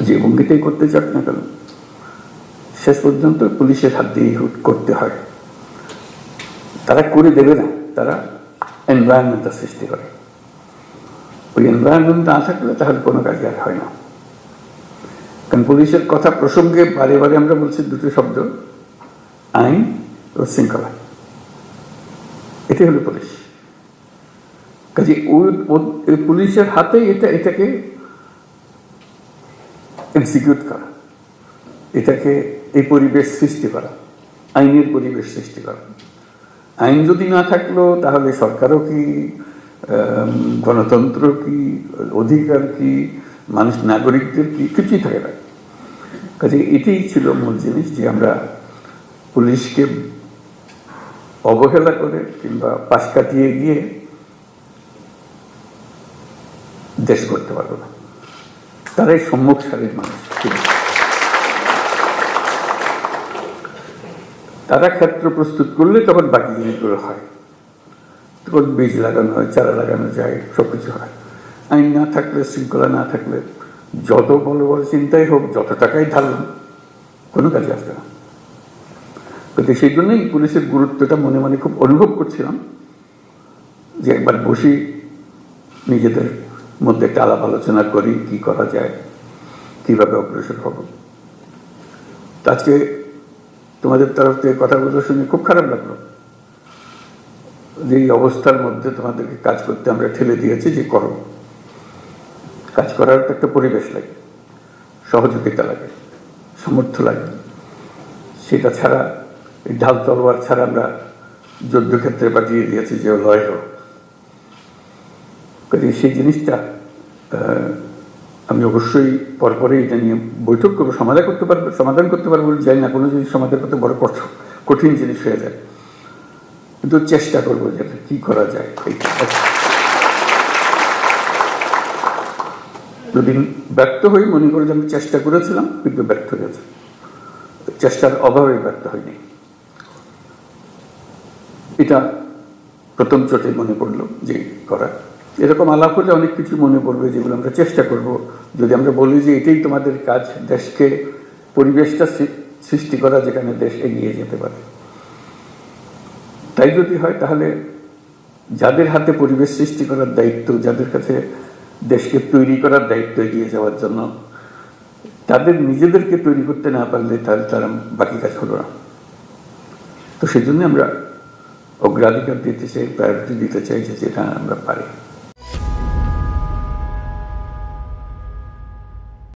যে ভঙ্গিতেই করতে চাক না কেন, শেষ পর্যন্ত পুলিশের হাত দিয়ে করতে হয়। তারা করে দেবে না, তারা এনভায়রনমেন্টটা সৃষ্টি করে। ওই এনভায়রনমেন্ট না থাকলে তাহলে কোনো কাজই আর হয় না। কারণ পুলিশের কথা প্রসঙ্গে বারে বারে আমরা বলছি দুটো শব্দ, আইন ও শৃঙ্খলা। এটাই হলো পুলিশ। কাজে ওই পুলিশের হাতেই এটাকে এক্সিকিউট করা, এটাকে এই পরিবেশ সৃষ্টি করা, আইনের পরিবেশ সৃষ্টি করা। আইন যদি না থাকলো তাহলে সরকারও কি, গণতন্ত্র কি, অধিকার কি, মানুষ নাগরিকদের কি, কিছুই থাকে না। কাজে এটাই ছিল মূল জিনিস, যে আমরা পুলিশকে অবহেলা করে কিংবা পাশ কাটিয়ে গিয়ে দেশ করতে পারবো না। তারাই সম্মুখ সারির মানুষ। তারা ক্ষেত্র প্রস্তুত করলে তখন বাকি জিনিসগুলো হয়, তখন বীজ লাগানো হয়, চারা লাগানো যায়, সবকিছু হয়। আইন না থাকলে, শৃঙ্খলা না থাকলে যত বড় বড় চিন্তাই হোক, যত টাকাই ঢালুন, কোনো কাজে আসবে না। কিন্তু সেই জন্যই পুলিশের গুরুত্বটা মনে মনে খুব অনুভব করছিলাম, যে একবার বসি, নিজেদের মধ্যে একটা আলাপ আলোচনা করি, কি করা যায়, কিভাবে অগ্রসর হব। আজকে তোমাদের তরফ থেকে কথাগুলো শুনে খুব খারাপ লাগলো, যে এই অবস্থার মধ্যে তোমাদেরকে কাজ করতে আমরা ঠেলে দিয়েছি, যে করো। কাজ করার তো একটা পরিবেশ লাগে, সহযোগিতা লাগে, সামর্থ্য লাগে। সেটা ছাড়া, এই ঢাল তলোয়ার ছাড়া আমরা যুদ্ধক্ষেত্রে পাঠিয়ে দিয়েছি যে লয় হোক। সেই জিনিসটা আমি অবশ্যই পরপরে এটা নিয়ে বৈঠক করবো, সমাধান করতে পারবো যাই না, কোনো জিনিস সমাধান করতে বড় কঠিন জিনিস হয়ে যায়, কিন্তু চেষ্টা করবো যে কি করা যায়। যদি ব্যর্থ হই, মনে করে যে আমি চেষ্টা করেছিলাম কিন্তু ব্যর্থ হয়েছে, চেষ্টার অভাবে ব্যর্থ হয়নি। এটা প্রথম চোটে মনে পড়লো যে করা। এরকম আলাপ হলে অনেক কিছু মনে পড়বে, যেগুলো আমরা চেষ্টা করব। যদি আমরা বলি যে এটাই তোমাদের কাজ, দেশকে পরিবেশটা সৃষ্টি করা যেখানে দেশ এগিয়ে যেতে পারে, তাই যদি হয়, তাহলে যাদের হাতে পরিবেশ সৃষ্টি করার দায়িত্ব, যাদের কাছে দেশকে তৈরি করার দায়িত্ব এগিয়ে যাওয়ার জন্য, তাদের নিজেদেরকে তৈরি করতে না পারলে তাহলে তারা বাকি কাজ হলো না। তো সেই জন্য আমরা অগ্রাধিকার দিতে চাই, প্রায়োরিটি দিতে চাই যে যেটা আমরা পারি।